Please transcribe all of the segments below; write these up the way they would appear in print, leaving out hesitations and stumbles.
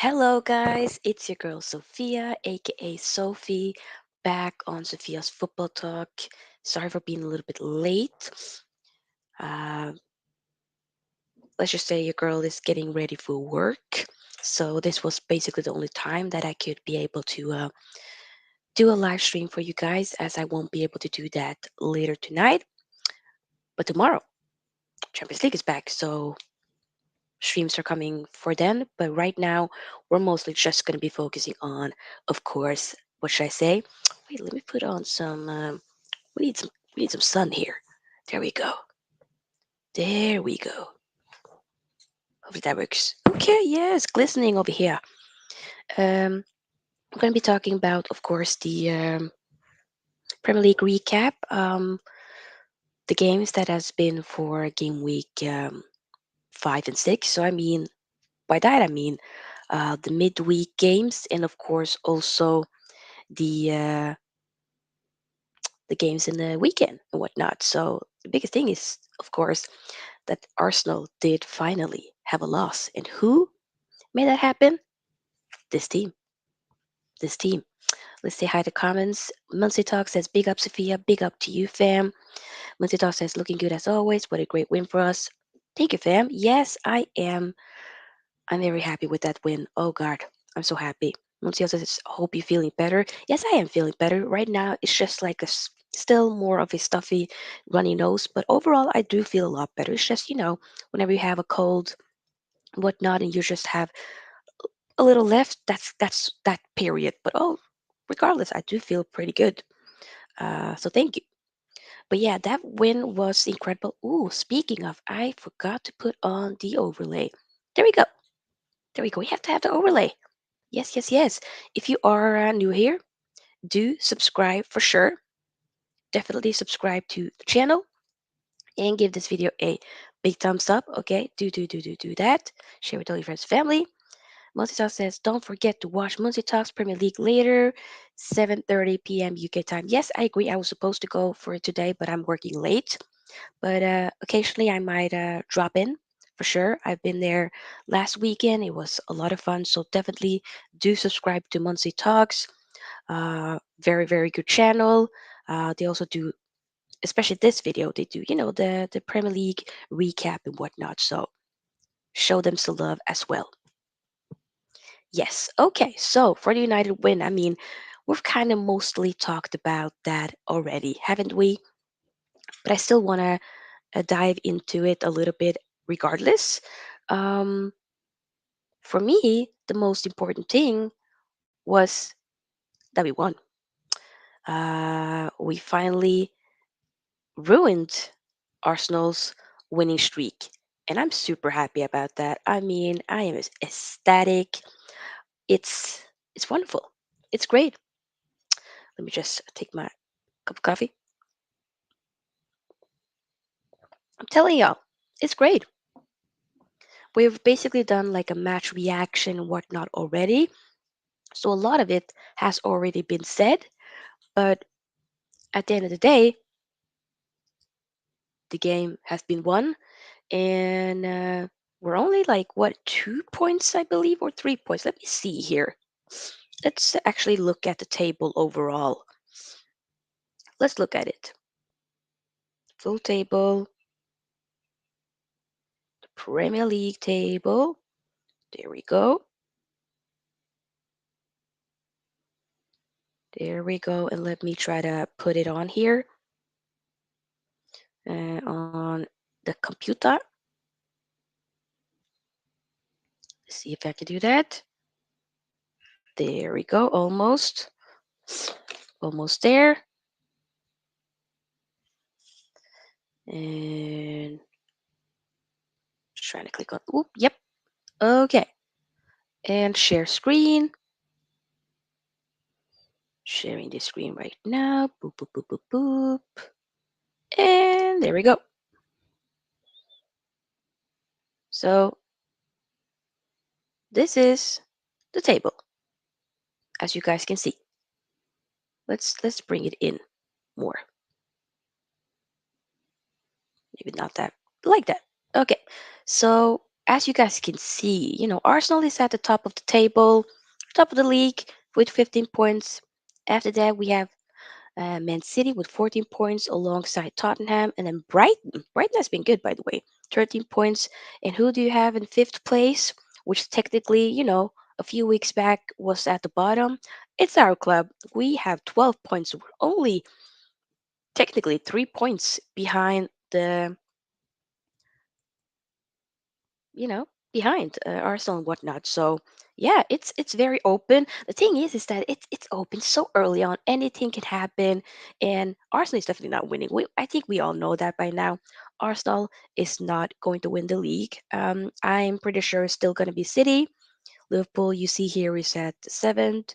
Hello, guys. It's your girl Sofia, aka Sophie, back on Sophia's football talk. Sorry for being a little bit late. Uh, let's just say your girl is getting ready for work. So, this was basically the only time that I could be able to do a live stream for you guys, as I won't be able to do that later tonight. But tomorrow, Champions League is back. So, streams are coming for then. But right now, we're mostly just going to be focusing on, of course, what should I say? Wait, let me put on some. We need some. We need some sun here. There we go. There we go. Hopefully that works. Okay, yes, glistening over here. I'm going to be talking about, of course, the Premier League recap. The games that has been for game week 5 and 6. So by that I mean the midweek games, and of course also the uh, the games in the weekend and whatnot. So the biggest thing is, of course, that Arsenal did finally have a loss, and who made that happen? This team. This team. Let's say hi to comments. Muncie Talk says, "Big up, Sophia. Big up to you, fam." Muncie Talk says, "Looking good as always. What a great win for us." Thank you, fam. Yes, I am. I'm very happy with that win. Oh God, I'm so happy. Muncie says, "Hope you're feeling better." Yes, I am feeling better right now. It's just like still more of a stuffy, runny nose, but overall, I do feel a lot better. It's just whenever you have a cold, whatnot, and you just have a little left. That's that period. But regardless, I do feel pretty good. So thank you. But yeah, that win was incredible. Ooh, speaking of, I forgot to put on the overlay. There we go. There we go. We have to have the overlay. Yes, yes, yes. If you are new here, do subscribe for sure. Definitely subscribe to the channel and give this video a big thumbs up. Okay, do that. Share with all your friends, family. Muncie Talk says, "Don't forget to watch Muncie Talks Premier League later, 7:30 p.m. UK time." Yes, I agree. I was supposed to go for it today, but I'm working late. But occasionally I might drop in for sure. I've been there last weekend. It was a lot of fun. So definitely do subscribe to Muncie Talks. Very, very good channel. They also do, especially this video, they do, the Premier League recap and whatnot. So show them some love as well. Yes. Okay. So for the United win, we've kind of mostly talked about that already, haven't we? But I still want to dive into it a little bit regardless. Um, for me, the most important thing was that we won. We finally ruined Arsenal's winning streak. And I'm super happy about that. I am ecstatic. It's wonderful. It's great. Let me just take my cup of coffee. I'm telling y'all, it's great. We've basically done like a match reaction and whatnot already. So a lot of it has already been said. But at the end of the day, the game has been won. And we're only like, what, 2 points, I believe, or 3 points? Let me see here. Let's actually look at the table overall. Let's look at it. Full table, the Premier League table. There we go. There we go. And let me try to put it on here on the computer. Let's see if I can do that. There we go. Almost. Almost there. And just trying to click on. Oop, yep. Okay. And share screen. Sharing the screen right now. Boop, boop, boop, boop, boop. And there we go. So this is the table, as you guys can see. Let's bring it in more. Maybe not that like that. Okay. So as you guys can see, Arsenal is at the top of the table, top of the league with 15 points. After that, we have Man City with 14 points alongside Tottenham, and then Brighton. Brighton has been good, by the way, 13 points. And who do you have in fifth place? Which technically, a few weeks back was at the bottom. It's our club. We have 12 points. We're only technically 3 points behind you know, behind Arsenal and whatnot. So yeah, it's very open. The thing is that it's open so early on. Anything can happen, and Arsenal is definitely not winning. I think we all know that by now. Arsenal is not going to win the league. I'm pretty sure it's still going to be City. Liverpool, you see here, is at seventh.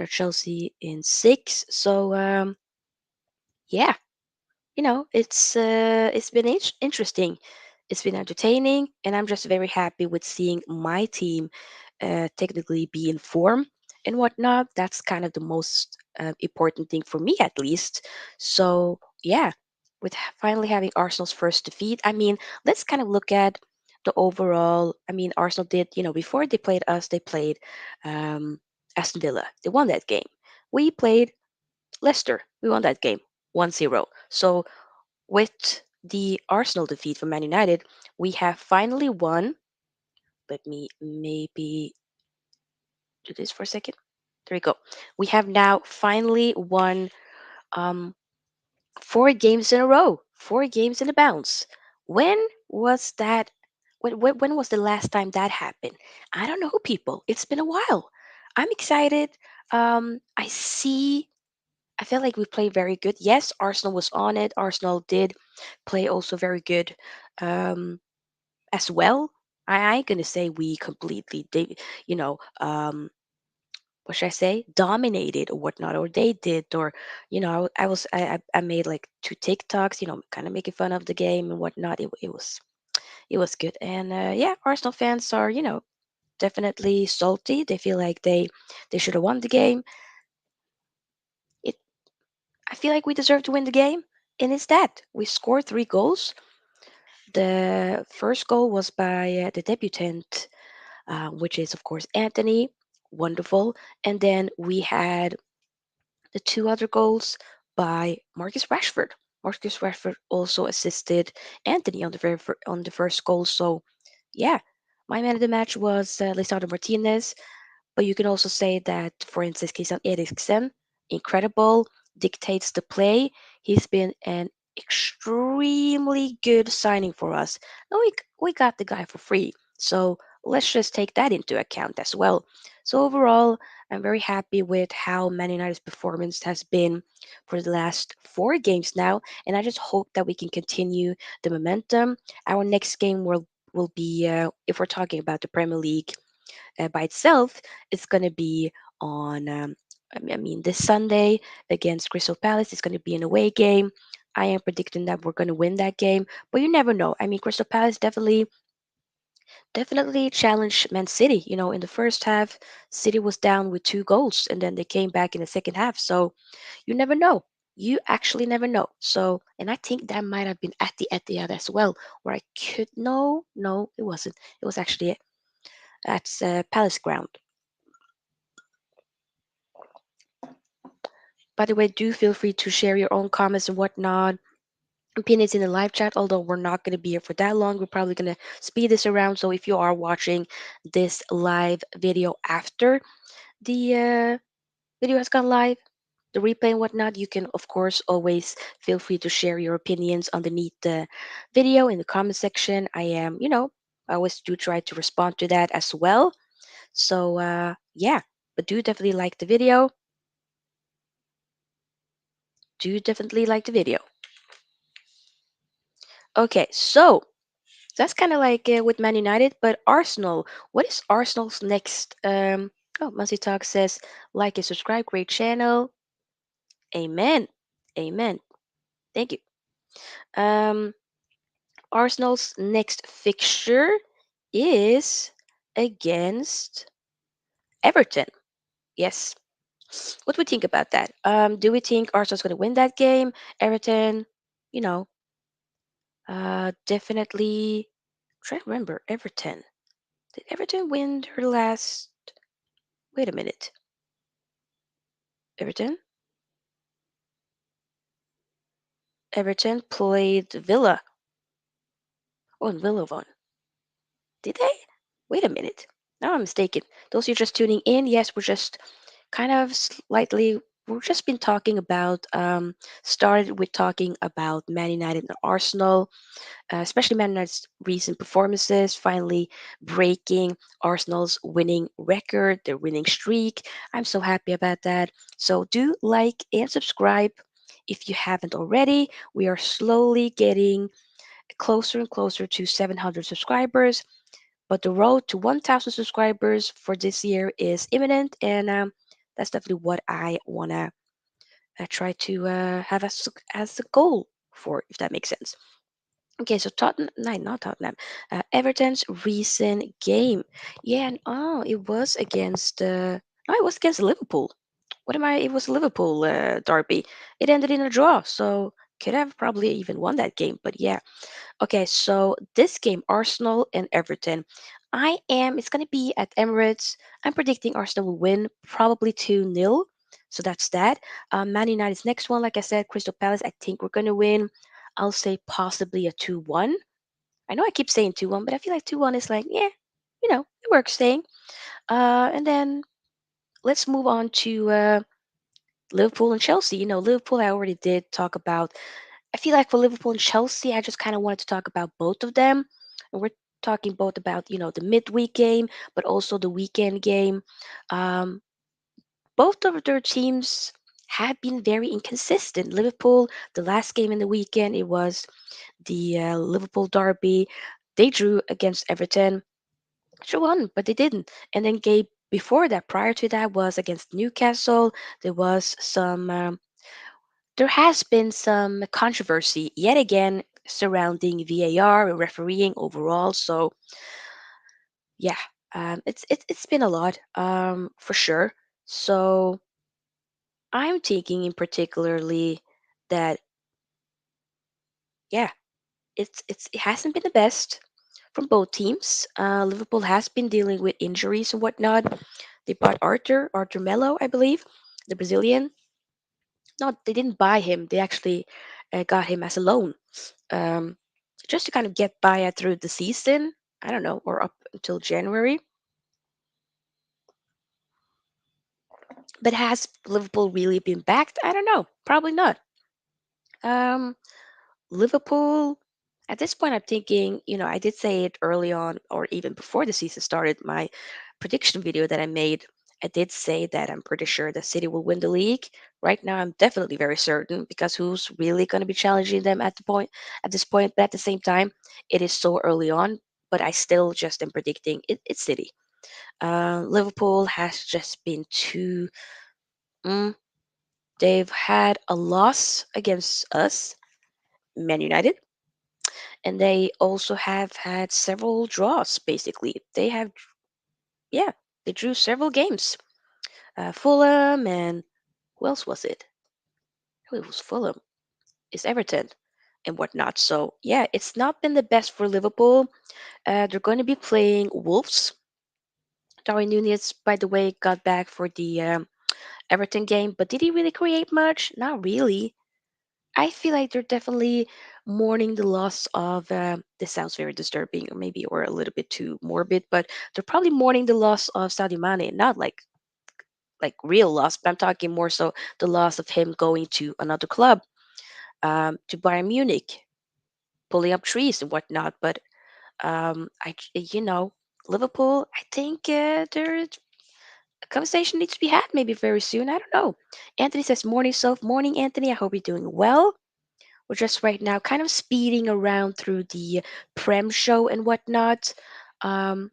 Chelsea in sixth. So yeah, it's been interesting. It's been entertaining, and I'm just very happy with seeing my team technically be in form and whatnot. That's kind of the most important thing for me, at least. So yeah, with finally having Arsenal's first defeat, I mean, let's kind of look at the overall. I mean, Arsenal did, before they played us, they played um, Aston Villa. They won that game. We played Leicester. We won that game 1-0. So with the Arsenal defeat for Man United, we have finally won. Let me maybe do this for a second. There we go. We have now finally won um, 4 games in a row, 4 games in a bounce. When was that? When was the last time that happened? I don't know, people. It's been a while. I'm excited. I see. I feel like we played very good. Yes, Arsenal was on it. Arsenal did play also very good. Um, as well. I ain't gonna say we completely did, what should I say, dominated or whatnot, or they did, or I made like 2 TikToks, kind of making fun of the game and whatnot. It was good, and yeah, Arsenal fans are definitely salty. They feel like they should have won the game. It I feel like we deserve to win the game, and it's that we scored 3 goals. The first goal was by the debutant, which is, of course, Antony. Wonderful. And then we had the 2 other goals by Marcus Rashford. Marcus Rashford also assisted Antony on on the first goal. So, yeah, my man of the match was Lisandro Martinez. But you can also say that, for instance, Christian Eriksen, incredible, dictates the play. He's been an extremely good signing for us. Now we got the guy for free, so let's just take that into account as well. So overall, I'm very happy with how Man United's performance has been for the last 4 games now, and I just hope that we can continue the momentum. Our next game will be, if we're talking about the Premier League by itself, it's going to be on, I mean, this Sunday against Crystal Palace. It's going to be an away game. I am predicting that we're going to win that game, but you never know. I mean, Crystal Palace definitely challenged Man City. In the first half, City was down with 2 goals, and then they came back in the second half. So you never know. You actually never know. So, and I think that might have been at the Etihad as well, where I could no, it wasn't. It was actually at Palace ground. By the way, do feel free to share your own comments and whatnot, opinions in the live chat. Although we're not going to be here for that long, we're probably going to speed this around. So if you are watching this live video after the video has gone live, the replay and whatnot, you can, of course, always feel free to share your opinions underneath the video in the comment section. I always do try to respond to that as well. So, yeah, but do definitely like the video. Do definitely like the video. Okay, so that's kind of like with Man United, but Arsenal. What is Arsenal's next? Oh, Muncie Talk says like and subscribe, great channel. Amen, amen. Thank you. Um, Arsenal's next fixture is against Everton. Yes. What do we think about that? Do we think Arsenal's going to win that game? Everton, you know, definitely. Try to remember Everton. Did Everton win their last? Wait a minute. Everton. Everton played Villa. Oh, and Villa won. Did they? Wait a minute. Now I'm mistaken. Those who are just tuning in, yes, we're just kind of slightly. We've just been talking about. Started with talking about Man United and Arsenal, especially Man United's recent performances, finally breaking Arsenal's winning record, their winning streak. I'm so happy about that. So do like and subscribe if you haven't already. We are slowly getting closer and closer to 700 subscribers, but the road to 1,000 subscribers for this year is imminent, and that's definitely what I want to try to have as a goal for, if that makes sense. Okay, so Tottenham, no, not Tottenham. Everton's recent game. Yeah, and it was against. No, it was against Liverpool. What am I? It was Liverpool derby. It ended in a draw, so could have probably even won that game. But yeah. Okay, so this game, Arsenal and Everton. It's going to be at Emirates. I'm predicting Arsenal will win, probably 2-0. So that's that. Man United's next one, like I said, Crystal Palace. I think we're going to win. I'll say possibly a 2-1. I know I keep saying 2-1, but I feel like 2-1 is like, yeah, it works staying. And then let's move on to Liverpool and Chelsea. Liverpool, I already did talk about. I feel like for Liverpool and Chelsea, I just kind of wanted to talk about both of them. And we're talking both about, the midweek game, but also the weekend game. Um, both of their teams have been very inconsistent. Liverpool, the last game in the weekend, it was the Liverpool derby. They drew against Everton. Should won, but they didn't. And then game before that, prior to that, was against Newcastle. There was some. There has been some controversy yet again surrounding VAR and refereeing overall. So yeah, it's been a lot, for sure. So I'm thinking in particularly that, yeah, it hasn't been the best from both teams. Liverpool has been dealing with injuries and whatnot. They bought Arthur Melo, I believe, the Brazilian. No, they didn't buy him. They actually got him as a loan, um, just to kind of get by through the season. I don't know, or up until January. But has Liverpool really been backed? I don't know. Probably not. Um, Liverpool, at this point, I'm thinking, I did say it early on, or even before the season started, my prediction video that I made. I did say that I'm pretty sure that City will win the league. Right now, I'm definitely very certain because who's really going to be challenging them at this point? But at the same time, it is so early on. But I still just am predicting it's City. Liverpool has just been too. Mm, they've had a loss against us, Man United, and they also have had several draws. Basically, yeah, they drew several games. Fulham and who else was it? Oh, it was Fulham. It's Everton and whatnot. So yeah, it's not been the best for Liverpool. They're going to be playing Wolves. Darwin Nunez, by the way, got back for the Everton game, but did he really create much? Not really. I feel like they're definitely mourning the loss of. This sounds very disturbing, or maybe or a little bit too morbid, but they're probably mourning the loss of Sadio Mane. Not like real loss, but I'm talking more so the loss of him going to another club, to Bayern Munich, pulling up trees and whatnot. But Liverpool. I think there's a conversation needs to be had maybe very soon. I don't know. Anthony says morning, self morning, Anthony. I hope you're doing well. We're just right now kind of speeding around through the Prem show and whatnot. Um,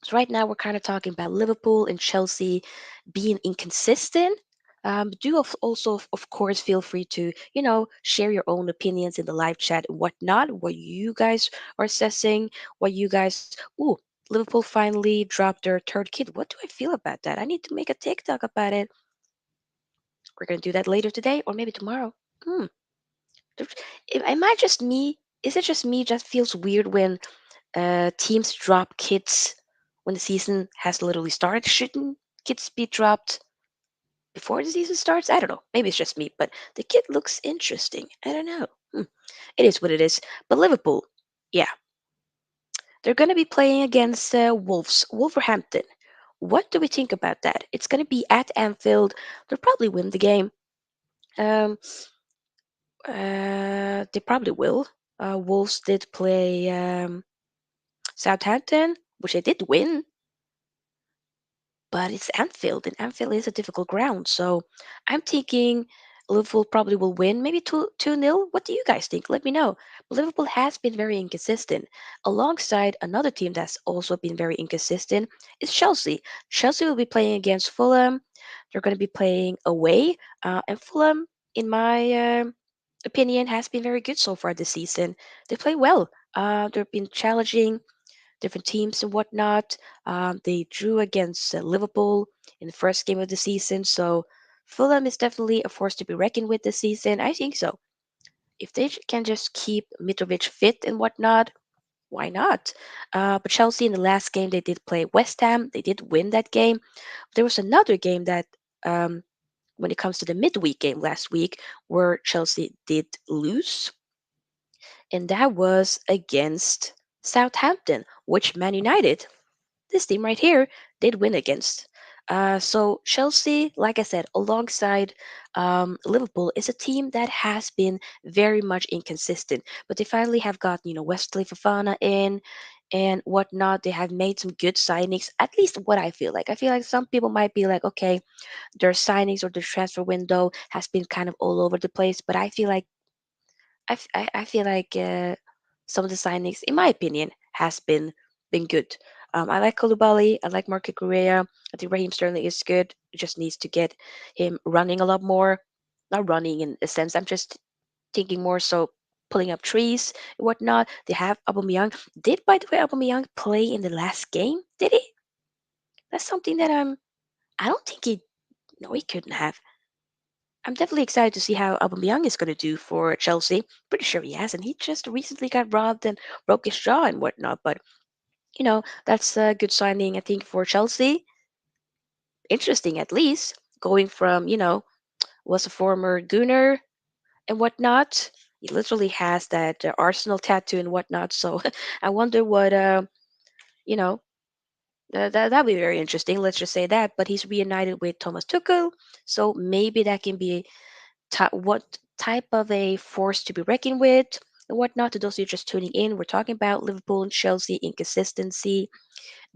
so right now we're kind of talking about Liverpool and Chelsea being inconsistent. Do also, of course, feel free to share your own opinions in the live chat and whatnot. What you guys are assessing, what you guys. Ooh, Liverpool finally dropped their third kid. What do I feel about that? I need to make a TikTok about it. We're gonna do that later today or maybe tomorrow. Hmm. Am I just me? Is it just me? Just feels weird when Teams drop kits when the season has literally started. Shouldn't kits be dropped before the season starts? I don't know. Maybe it's just me, but the kit looks interesting. I don't know. It is what it is. But Liverpool, yeah, they're going to be playing against Wolverhampton. What do we think about that? It's going to be at Anfield. They'll probably win the game. Um, they probably will. Wolves did play Southampton, which they did win, but it's Anfield, and Anfield is a difficult ground. So I'm thinking Liverpool probably will win, maybe 2 nil. What do you guys think? Let me know. But Liverpool has been very inconsistent. Alongside another team that's also been very inconsistent is Chelsea. Chelsea will be playing against Fulham. They're going to be playing away, and Fulham, in my opinion, has been very good so far this season. They play well. They've been challenging different teams and whatnot. They drew against Liverpool in the first game of the season, so Fulham is definitely a force to be reckoned with this season. I think so. If they can just keep Mitrovic fit and whatnot, why not? But Chelsea in the last game they did play West Ham. They did win that game. There was another game that, when it comes to the midweek game last week, where Chelsea did lose, and that was against Southampton, which Man United, this team right here, did win against. So Chelsea, like I said, alongside Liverpool, is a team that has been very much inconsistent. But they finally have gotten, Wesley Fofana in and whatnot. They have made some good signings. At least what I feel like. I feel like some people might be like, okay, their signings or their transfer window has been kind of all over the place. But I feel like I feel like some of the signings, in my opinion, has been good. I like Koulibaly. I like Marco Correa. I think Raheem Sterling is good. Just needs to get him running a lot more. Not running in a sense. I'm just thinking more so pulling up trees and whatnot. They have Aubameyang. Did, by the way, Aubameyang play in the last game? Did he? That's something that I don't think he. No, he couldn't have. I'm definitely excited to see how Aubameyang is going to do for Chelsea. Pretty sure he has, and he just recently got robbed and broke his jaw and whatnot. But that's a good signing, I think, for Chelsea. Interesting, at least, going from was a former Gooner and whatnot. He literally has that Arsenal tattoo and whatnot. So I wonder what you know. That'd be very interesting. Let's just say that. But he's reunited with Thomas Tuchel, so maybe that can be what type of a force to be reckoned with and whatnot. To those of you just tuning in, we're talking about Liverpool and Chelsea inconsistency.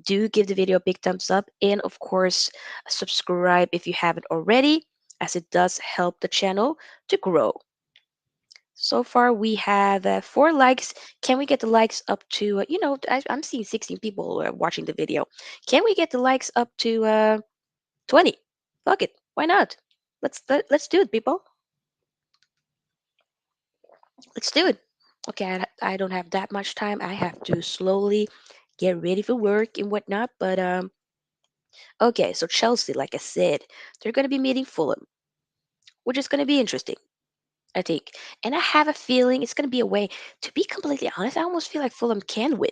Do give the video a big thumbs up, and of course, subscribe if you haven't already, as it does help the channel to grow. So far, we have 4 likes. Can we get the likes up to, I'm seeing 16 people watching the video. Can we get the likes up to 20? Fuck it. Why not? Let's do it, people. Let's do it. Okay, I don't have that much time. I have to slowly get ready for work and whatnot. But okay, so Chelsea, like I said, they're gonna be meeting Fulham, which is gonna be interesting, I think. And I have a feeling it's gonna be a way. To be completely honest, I almost feel like Fulham can win,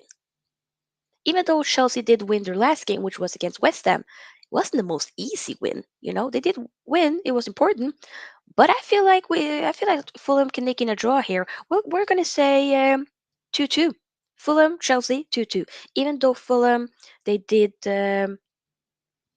even though Chelsea did win their last game, which was against West Ham. It wasn't the most easy win, they did win. It was important, but I feel like Fulham can nick in a draw here. We're gonna say 2-2. Fulham, Chelsea, 2-2. Even though Fulham they did um,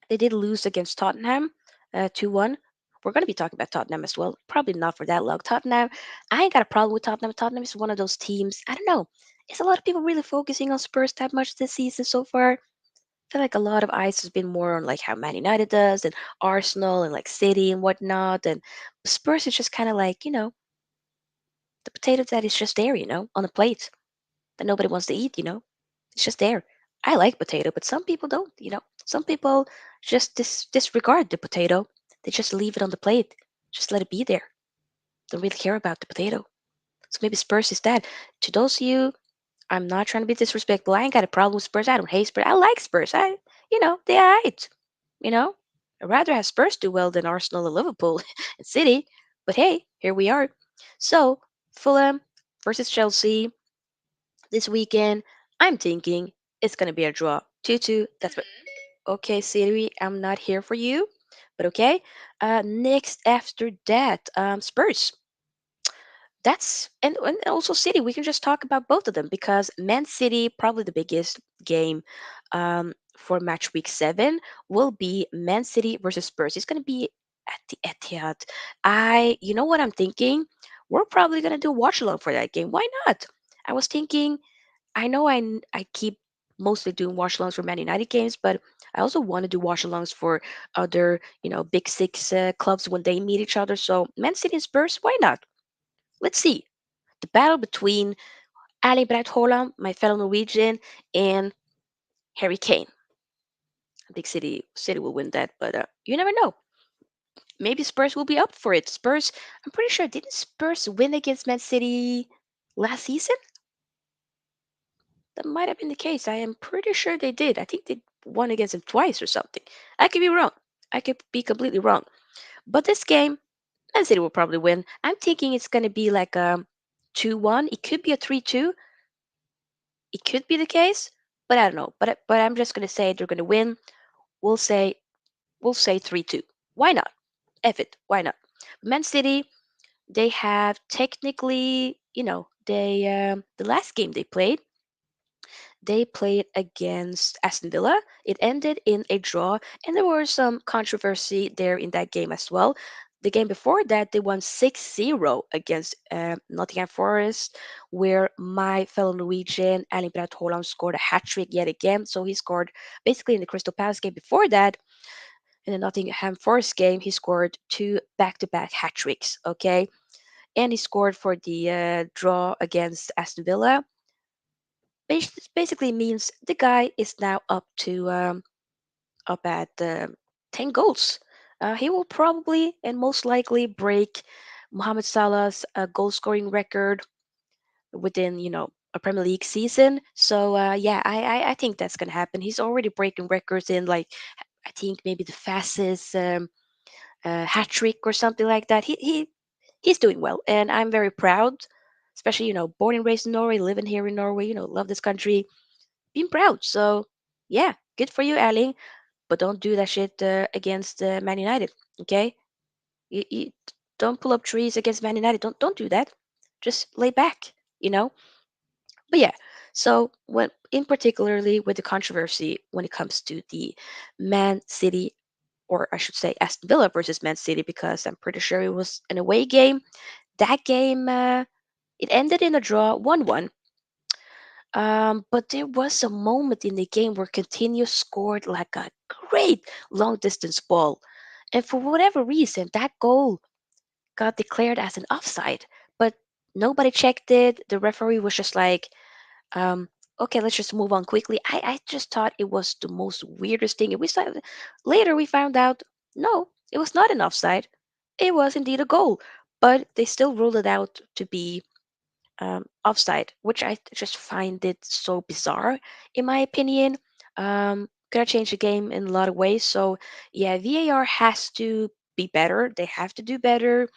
they did lose against Tottenham 2-1. We're gonna be talking about Tottenham as well. Probably not for that long. Tottenham, I ain't got a problem with Tottenham. Tottenham is one of those teams. I don't know. Is a lot of people really focusing on Spurs that much this season so far? I feel like a lot of eyes has been more on like how Man United does and Arsenal and like City and whatnot. And Spurs is just kind of like, the potato that is just there, on a plate that nobody wants to eat, It's just there. I like potato, but some people don't. Some people just disregard the potato. They just leave it on the plate. Just let it be there. Don't really care about the potato. So maybe Spurs is that. To those of you, I'm not trying to be disrespectful. I ain't got a problem with Spurs. I don't hate Spurs. I like Spurs. They alright. You know, I'd rather have Spurs do well than Arsenal and Liverpool and City. But hey, here we are. So Fulham versus Chelsea this weekend. I'm thinking it's gonna be a draw. 2-2. That's what. Okay, Siri, I'm not here for you, but okay. Next after that, Spurs. That's and also City. We can just talk about both of them because Man City, probably the biggest game for match week 7, will be Man City versus Spurs. It's going to be at the Etihad. You know what I'm thinking? We're probably going to do watch along for that game. Why not? I was thinking. I know I keep mostly doing watch alongs for Man United games, but I also want to do watch alongs for other big six clubs when they meet each other. So Man City and Spurs, why not? Let's see the battle between Ali Braut Haaland, my fellow Norwegian, and Harry Kane. I think City will win that, but you never know. Maybe Spurs will be up for it. Spurs, I'm pretty sure, didn't Spurs win against Man City last season? That might have been the case. I am pretty sure they did. I think they won against them twice or something. I could be wrong. I could be completely wrong. But this game, Man City will probably win. I'm thinking it's going to be like a 2-1. It could be a 3-2. It could be the case, but I don't know. But I'm just gonna say they're gonna win. We'll say we'll say 3-2. Why not? F it. Why not? Man City, they have technically, the last game they played against Aston Villa. It ended in a draw, and there was some controversy there in that game as well. The game before that, they won 6-0 against Nottingham Forest, where my fellow Norwegian, Erling Braut Haaland, scored a hat trick yet again. So he scored basically in the Crystal Palace game before that. In the Nottingham Forest game, he scored two back to back hat tricks, okay? And he scored for the draw against Aston Villa. Basically means the guy is now up at 10 goals. He will probably and most likely break Mohamed Salah's goal scoring record within a Premier League season. So yeah, I think that's gonna happen. He's already breaking records in like I think maybe the fastest hat trick or something like that. He's doing well, and I'm very proud. Especially born and raised in Norway, living here in Norway. Love this country, being proud. So yeah, good for you, Erling. But don't do that shit against Man United. Okay, you don't pull up trees against Man United. Don't do that. Just lay back. You know. But yeah. So when in particularly with the controversy when it comes to the Man City, or I should say Aston Villa versus Man City, because I'm pretty sure it was an away game. That game it ended in a draw, 1-1. But there was a moment in the game where Coutinho scored like a great long distance ball. And for whatever reason, that goal got declared as an offside. But nobody checked it. The referee was just like, okay, let's just move on quickly. I just thought it was the most weirdest thing. And later we found out, no, it was not an offside. It was indeed a goal. But they still ruled it out to be offside, which I just find it so bizarre, in my opinion. Gonna change the game in a lot of ways. So yeah, VAR has to be better. They have to do better.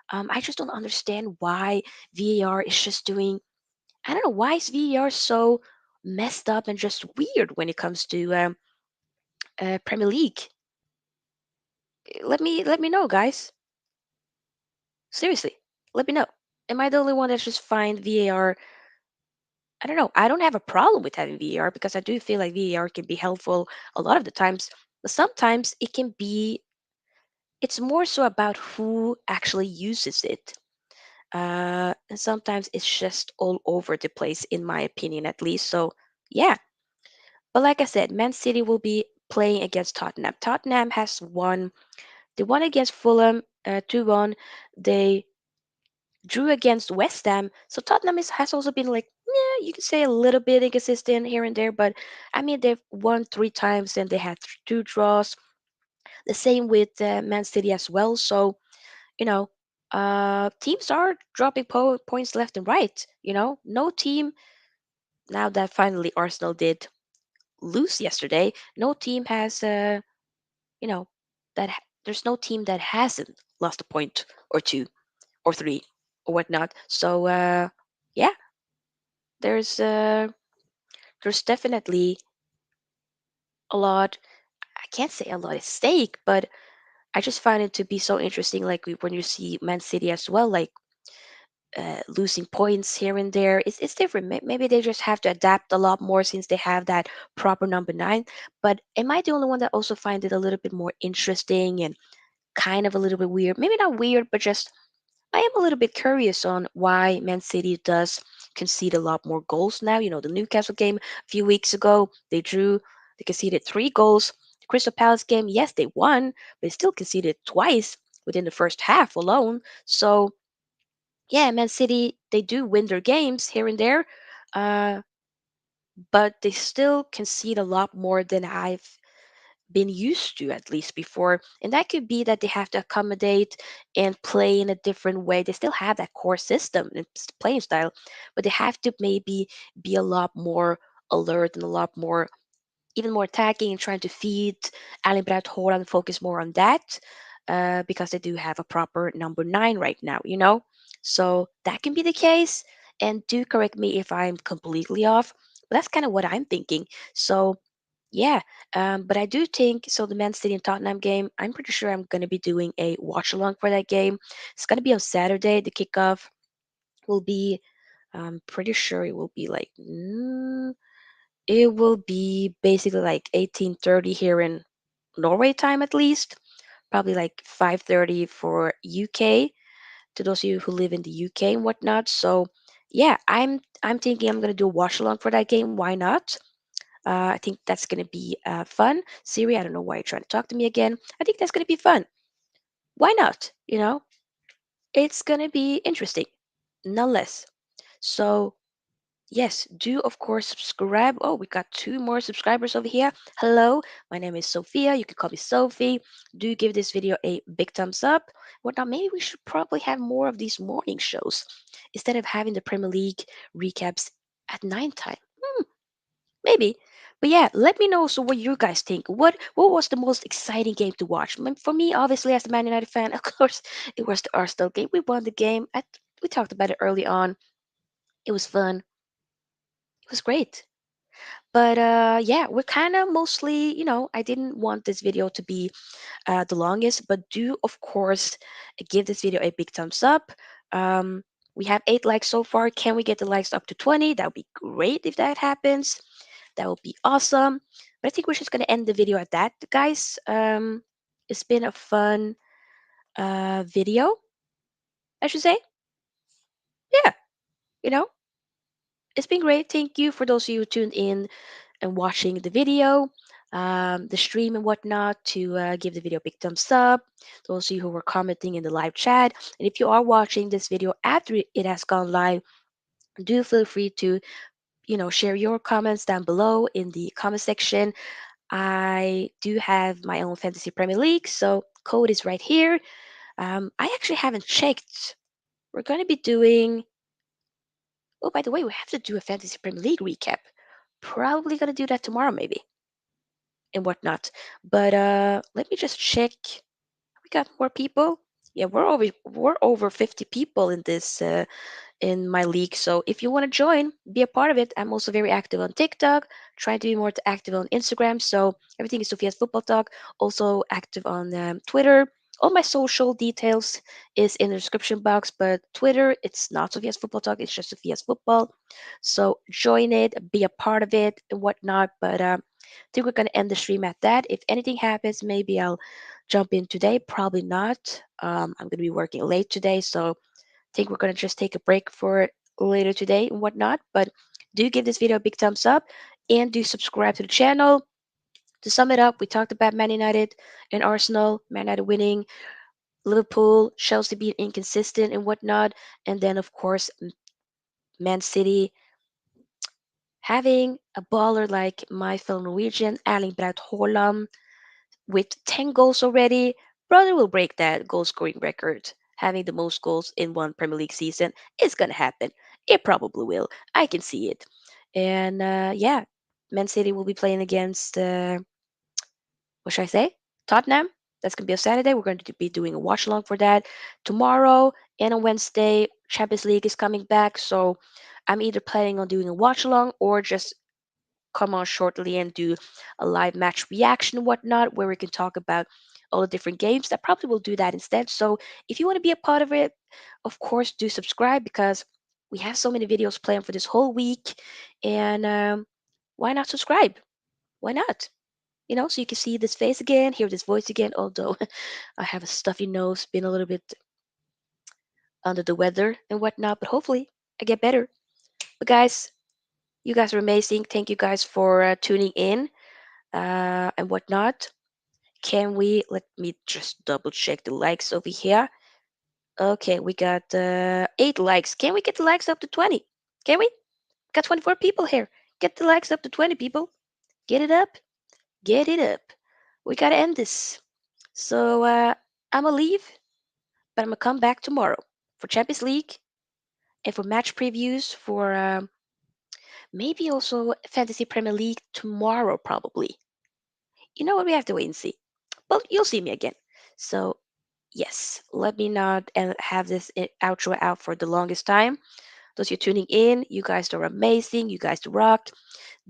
I just don't understand why VAR is just doing. I don't know why is VAR so messed up and just weird when it comes to Premier League. Let me know, guys. Seriously, let me know. Am I the only one that just find VAR? I don't know. I don't have a problem with having VAR because I do feel like VAR can be helpful a lot of the times. But sometimes it can be, it's more so about who actually uses it. And sometimes it's just all over the place, in my opinion, at least. So, yeah. But like I said, Man City will be playing against Tottenham. Tottenham has won. They won against Fulham 2-1. They drew against West Ham. So Tottenham has also been like, yeah, you could say a little bit inconsistent here and there, but I mean, they've won 3 times and they had two draws. The same with Man City as well. So, you know, teams are dropping points left and right. No team, now that finally Arsenal did lose yesterday, no team has, you know, there's no team that hasn't lost a point or two or three or whatnot. So, yeah, there's there's definitely a lot. I can't say a lot at stake, but I just find it to be so interesting. Like when you see Man City as well, like losing points here and there. It's different. Maybe they just have to adapt a lot more since they have that proper number nine. But am I the only one that also find it a little bit more interesting and kind of a little bit weird? Maybe not weird, but just I am a little bit curious on why Man City does concede a lot more goals now. You know, the Newcastle game a few weeks ago, they conceded 3 goals. The Crystal Palace game, yes, they won, but they still conceded twice within the first half alone. So yeah, Man City, they do win their games here and there, uh, but they still concede a lot more than I've been used to, at least before. And that could be that they have to accommodate and play in a different way. They still have that core system and playing style, but they have to maybe be a lot more alert and a lot more even more attacking and trying to feed Allen Brad Haaland and focus more on that because they do have a proper number nine right now, you know? So that can be the case. And do correct me if I'm completely off, but that's kind of what I'm thinking. So yeah, but I do think so. The Man City and Tottenham game, I'm pretty sure I'm going to be doing a watch along for that game. It's going to be on Saturday. The kickoff will be, I'm pretty sure it will be like it will be basically like 18:30 here in Norway time at least, probably like 5:30 for UK to those of you who live in the UK and whatnot. So yeah, I'm thinking I'm gonna do a watch along for that game. Why not? I think that's gonna be fun. Siri, I don't know why you're trying to talk to me again. I think that's gonna be fun. Why not? You know, it's gonna be interesting, nonetheless. So yes, do of course subscribe. Oh, we got 2 more subscribers over here. Hello, my name is Sofia. You can call me Sophie. Do give this video a big thumbs up. Whatnot, maybe we should probably have more of these morning shows instead of having the Premier League recaps at 9 time. Maybe. But yeah, let me know so what you guys think. What was the most exciting game to watch? For me, obviously, as a Man United fan, of course, it was the Arsenal game. We won the game. We talked about it early on. It was fun. It was great. But yeah, we're kind of mostly, I didn't want this video to be the longest, but do, of course, give this video a big thumbs up. Um, we have 8 likes so far. Can we get the likes up to 20? That would be great if that happens. That would be awesome. But I think we're just going to end the video at that, guys. It's been a fun video, I should say. Yeah, you know, it's been great. Thank you for those of you who tuned in and watching the video, the stream and whatnot, to give the video a big thumbs up. Those of you who were commenting in the live chat. And if you are watching this video after it has gone live, do feel free to, share your comments down below in the comment section. I do have my own Fantasy Premier League, so code is right here. I actually haven't checked. We're going to be doing, oh, by the way, we have to do a Fantasy Premier League recap. Probably going to do that tomorrow, maybe, and whatnot. But let me just check. We got more people. Yeah, we're over 50 people in this in my league. So if you want to join, be a part of it. I'm also very active on TikTok, trying to be more active on Instagram. So everything is Sofia's Football Talk. Also active on Twitter. All my social details is in the description box, but Twitter, it's not Sophia's Football Talk, it's just Sophia's Football. So join it, be a part of it, and whatnot. But I think we're going to end the stream at that. If anything happens, maybe I'll jump in today. Probably not. I'm going to be working late today, so think we're going to just take a break for later today and whatnot. But do give this video a big thumbs up and do subscribe to the channel. To sum it up, we talked about Man United and Arsenal, Man United winning, Liverpool, Chelsea being inconsistent and whatnot. And then, of course, Man City having a baller like my fellow Norwegian, Erling Braut Haaland, with 10 goals already. Brother will break that goal scoring record. Having the most goals in one Premier League season is going to happen. It probably will. I can see it. And yeah, Man City will be playing against, what should I say? Tottenham. That's going to be a Saturday. We're going to be doing a watch along for that. Tomorrow and on Wednesday, Champions League is coming back. So I'm either planning on doing a watch along or just come on shortly and do a live match reaction and whatnot, where we can talk about all the different games. I probably will do that instead. So if you want to be a part of it, of course, do subscribe because we have so many videos planned for this whole week. And why not subscribe? Why not? So you can see this face again, hear this voice again, although I have a stuffy nose, been a little bit under the weather and whatnot, but hopefully I get better. But guys, you guys are amazing. Thank you guys for tuning in and whatnot. Can we, let me just double check the likes over here. Okay, we got 8 likes. Can we get the likes up to 20? Can we? Got 24 people here. Get the likes up to 20 people. Get it up. Get it up. We gotta end this. So I'm gonna leave, but I'm gonna come back tomorrow for Champions League and for match previews for maybe also Fantasy Premier League tomorrow, probably. You know what? We have to wait and see. But you'll see me again. So, yes, let me not have this outro out for the longest time. Those you're tuning in, you guys are amazing. You guys rock.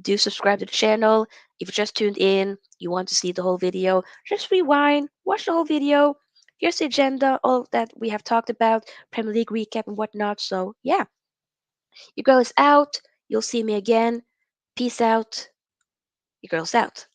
Do subscribe to the channel. If you just tuned in, you want to see the whole video, just rewind, watch the whole video. Here's the agenda, all that we have talked about, Premier League recap and whatnot. So, yeah, your girl is out. You'll see me again. Peace out. Your girl's out.